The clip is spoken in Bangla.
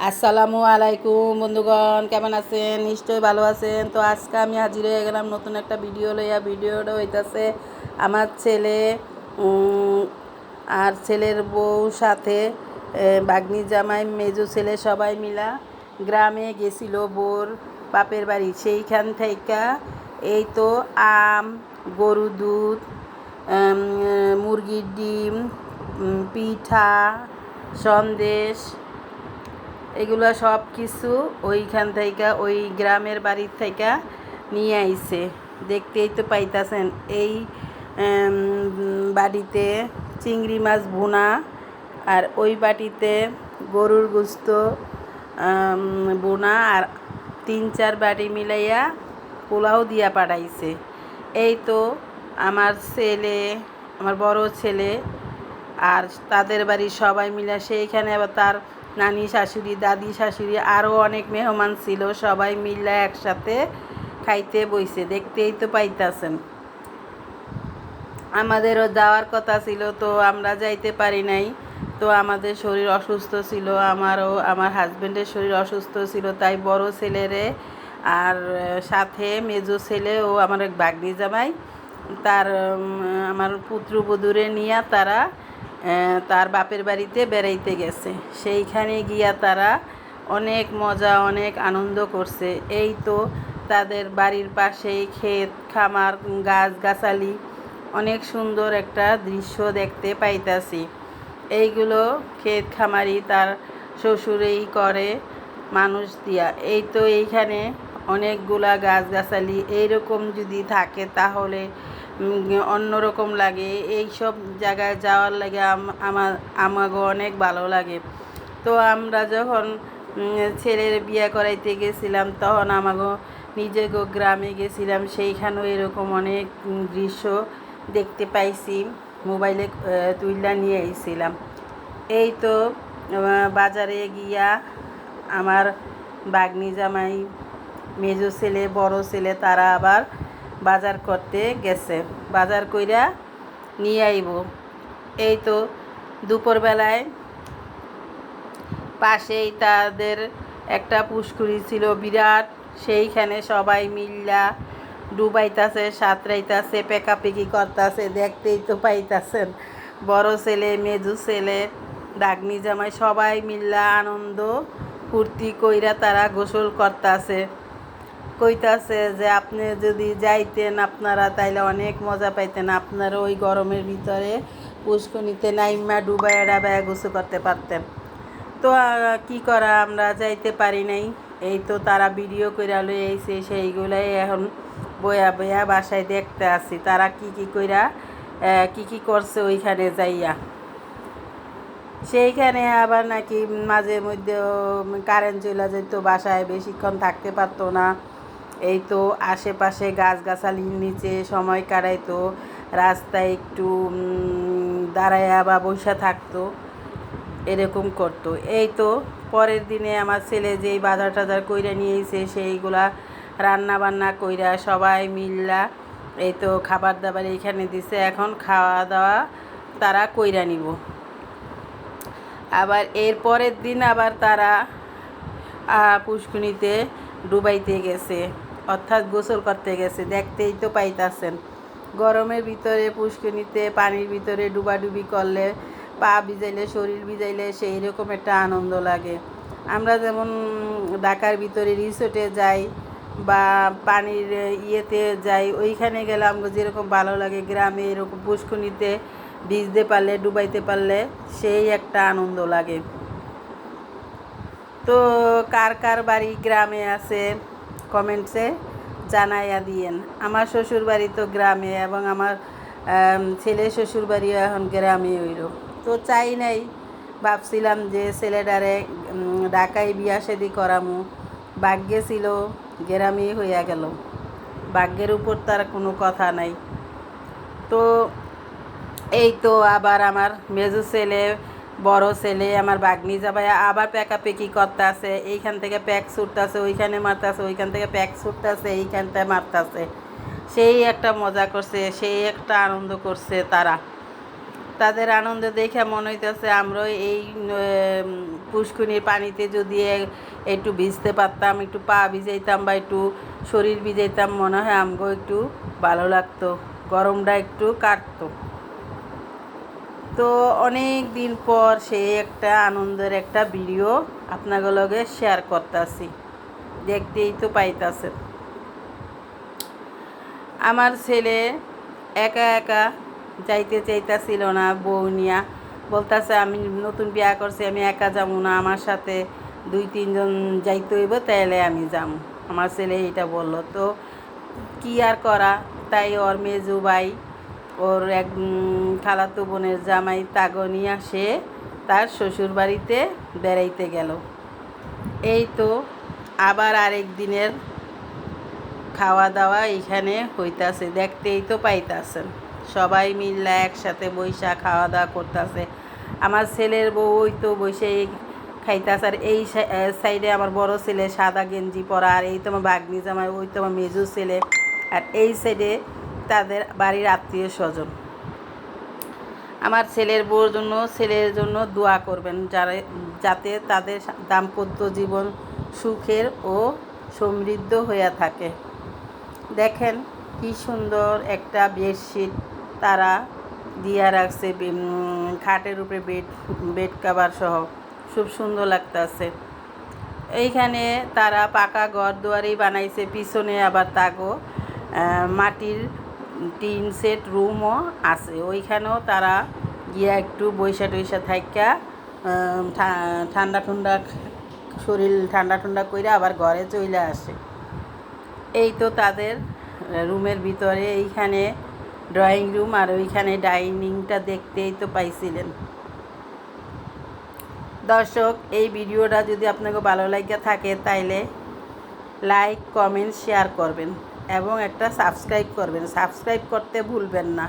আসসালামু আলাইকুম বন্ধুগণ, কেমন আছেন? নিশ্চয়ই ভালো আছেন। তো আজকে আমি হাজির হয়ে গেলাম নতুন একটা ভিডিও লইয়া। ভিডিওটা হইতাছে আমার ছেলে আর ছেলের বউ সাথে বাগনি জামাই মেজো ছেলে সবাই মিলা গ্রামে গেছিল বোর বাপের বাড়ি। সেইখান থেকে এই তো আম, গরু দুধ, মুরগির ডিম, পিঠা, সন্দেশ, এগুলো সব কিছু ওইখান থেকে ওই গ্রামের বাড়ির থেকে নিয়ে আইছে। দেখতেই তো পাইতাছেন এই বাড়িতে চিংড়ি মাছ ভুনা, আর ওই বাটিতে গরুর গোস্ত ভুনা, আর 3-4 বাটি মিলাইয়া পোলাও দিয়া পাঠাইছে। এই তো আমার ছেলে, আমার বড় ছেলে আর তাদের বাড়ির সবাই মিলে, সেইখানে আবার তার নানি শাশুড়ি, দাদি শাশুড়ি, আরও অনেক মেহমান ছিল, সবাই মিলে একসাথে খাইতে বইছে। দেখতেই তো পাইতাছেন। আমাদেরও যাওয়ার কথা ছিল, তো আমরা যাইতে পারি নাই। তো আমাদের শরীর অসুস্থ ছিল, আমার হাজব্যান্ডের শরীর অসুস্থ ছিল, তাই বড় ছেলেরে আর সাথে মেজো ছেলে ও আমার এক ভাগ্নি জামাই তার আমার পুত্রবধূরে নিয়ে তারা তার বাপের বাড়িতে বেড়াইতে গেছে। সেইখানে গিয়া তারা অনেক মজা, অনেক আনন্দ করছে। এই তো তাদের বাড়ির পাশেই ক্ষেত খামার, গাছগাছালি, অনেক সুন্দর একটা দৃশ্য দেখতে পাইতাছি। এইগুলো ক্ষেত খামারি তার শ্বশুরেই করে মানুষ দিয়া। এই তো এইখানে অনেকগুলা গাছগাছালি এইরকম যদি থাকে তাহলে অন্যরকম লাগে। এইসব জায়গায় যাওয়ার লাগে আমাগো অনেক ভালো লাগে। তো আমরা যখন ছেলের বিয়ে করাইতে গেছিলাম তখন আমাগো নিজেগো গ্রামে গেছিলাম, সেইখানেও এরকম অনেক দৃশ্য দেখতে পাইছি, মোবাইলে তুইলা নিয়ে আইছিলাম। এই তো বাজারে গিয়া আমার বাগনি জামাই, মেজো ছেলে, বড় ছেলে তারা আবার বাজার করতে গেছে, বাজার কইরা নিয়ে আইব। এই তো দুপুরবেলায় পাশেই তাদের একটা পুষ্করি ছিল বিরাট, সেইখানে সবাই মিল্লা ডুবাইতাছে, সাঁতরাইতাছে, পেকাপেকি করতেছে। দেখতেই তো পাইতাছেন। বড় ছেলে, মেজো ছেলে, ডাগনি জামাই সবাই মিল্লা আনন্দ ফুর্তি কইরা তারা গোসল করতেছে। কইতাছে যে আপনি যদি যাইতেন আপনারা তাইলে অনেক মজা পাইতেন, আপনারা ওই গরমের ভিতরে পুষ্করিতে নাইমা ডুবাইয়া ডাবাইয়া গোসল করতে পারতেন। তো কি করা, আমরা যাইতে পারি নাই। এই তো তারা ভিডিও কইরা লই আইছে, সেইগুলাই এখন বয়া বয়া বাসায় দেখতে আসি তারা কি কইরা কি করছে ওইখানে যাইয়া। সেইখানে আবার নাকি মাঝে মধ্যে কারেন্ট চলে যেত, বাসায় বেশিক্ষণ থাকতে পারতো না। এই তো আশেপাশে গাছগাছালির নিচে সময় কাটাইতো, রাস্তায় একটু দাঁড়াইয়া বা বসে থাকতো, এরকম করতো। এই তো পরের দিনে আমার ছেলে যেই বাজার টাজার কইরা নিয়ে এসে সেইগুলা রান্না বান্না কইরা সবাই মিল্লা এই তো খাবার দাবার এইখানে দিছে। এখন খাওয়া দাওয়া তারা কইরা নিব। আবার এর পরের দিন আবার তারা পুষ্করিণীতে ডুবাইতে গেছে, অর্থাৎ গোসল করতে গেছে। দেখতেই তো পাইতাছেন, গরমের ভিতরে পুষ্করিণীতে পানির ভিতরে ডুবাডুবি করলে, পা ভিজাইলে, শরীর ভিজাইলে সেই রকম একটা আনন্দ লাগে। আমরা যেমন ঢাকার ভিতরে রিসোর্টে যাই বা পানির ইয়েতে যাই, ওইখানে গেলে আমাকে যেরকম ভালো লাগে, গ্রামে এরকম পুষ্করিণীতে ভিজতে পারলে, ডুবাইতে পারলে সেই একটা আনন্দ লাগে। তো কার কার বাড়ি গ্রামে আছে কমেন্টসে জানাইয়া দিয়েন। আমার শ্বশুর বাড়ি তো গ্রামে, এবং আমার ছেলে শ্বশুর বাড়িও এখন গ্রামে হইল। তো চাই নাই, ভাবছিলাম যে ছেলেটারে ঢাকায় বিয়া শাদি করামু, ভাগ্যে ছিল গ্রামে হইয়া গেল। ভাগ্যের উপর তার কোনো কথা নাই। তো এই তো আবার আমার মেজো ছেলে, বড় ছেলে, আমার বাগনি জামাই আবার পেকাপেকি করতেছে। এইখান থেকে প্যাক ছুটতেছে, ওইখানে মারতেছে, ওইখান থেকে প্যাক ছুটতেছে, এইখানটায় মারতেছে। সেই একটা মজা করছে, সেই একটা আনন্দ করছে তারা। তাদের আনন্দ দেখে মনে হইতেছে আমরা এই পুষ্করিণীর পানিতে যদি একটু ভিজতে পারতাম, একটু পা ভিজাইতাম বা একটু শরীর ভিজাইতাম, মনে হয় আমগো একটু ভালো লাগতো, গরমটা একটু কাটতো। তো অনেক দিন পর সেই একটা আনন্দের একটা ভিডিও আপনাদের লগে শেয়ার করতেছি, দেখতেই তো পাইতাছেন। আমার ছেলে একা একা যাইতে চাইতেছিল না, বউ নিয়া বলতেছে আমি নতুন বিয়া করছি, আমি একা যাবো না, আমার সাথে 2-3 জন যাইতে হইব, তাইলে আমি যাবো। আমার ছেলে এইটা বললো। তো কি আর করা, তাই ওর মেজু ভাই, ওর এক খালাতো বোনের জামাই তাগো নিয়ে সে তার শ্বশুর বাড়িতে বেড়াইতে গেল। এই তো আবার আরেক দিনের খাওয়া দাওয়া এইখানে হইতাছে, দেখতেই তো পাইতাছেন। সবাই মিল্লা একসাথে বৈশা খাওয়া দাওয়া করতেছে। আমার ছেলের বউ ওই তো বসে খাইতেছে, আর এই সাইডে আমার বড় ছেলে সাদা গেঞ্জি পরা, আর এই তো আমার বাগনি জামাই, ওই তো আমার মেজু ছেলে, আর এই সাইডে তাদের বাড়ির আত্মীয় স্বজন। আমার ছেলের বউর জন্য, ছেলের জন্য দোয়া করবেন, যাতে তাদের দাম্পত্য জীবন সুখের ও সমৃদ্ধ হয়ে থাকে। দেখেন কি সুন্দর একটা বেডশিট তারা দিয়া রাখছে, খাটের উপরে বেড কাভার সহ, খুব সুন্দর লাগতেছে। এইখানে তারা পাকা ঘর দুয়ারেই বানাইছে, পিছনে আবার তাগো মাটির টিন সেট রুমও আছে, ওইখানেও তারা গিয়া একটু বৈশা টৈশা থাইকা ঠান্ডা ঠান্ডা শরীর ঠান্ডা করে আবার ঘরে চলে আসে। এই তো তাদের রুমের ভিতরে এইখানে ড্রয়িং রুম, আর ওইখানে ডাইনিংটা দেখতেই তো পাইছিলেন। দর্শক, এই ভিডিওটা যদি আপনাকে ভালো লাগে থাকে তাইলে লাইক, কমেন্ট, শেয়ার করবেন এবং একটা সাবস্ক্রাইব করবেন, সাবস্ক্রাইব করতে ভুলবেন না।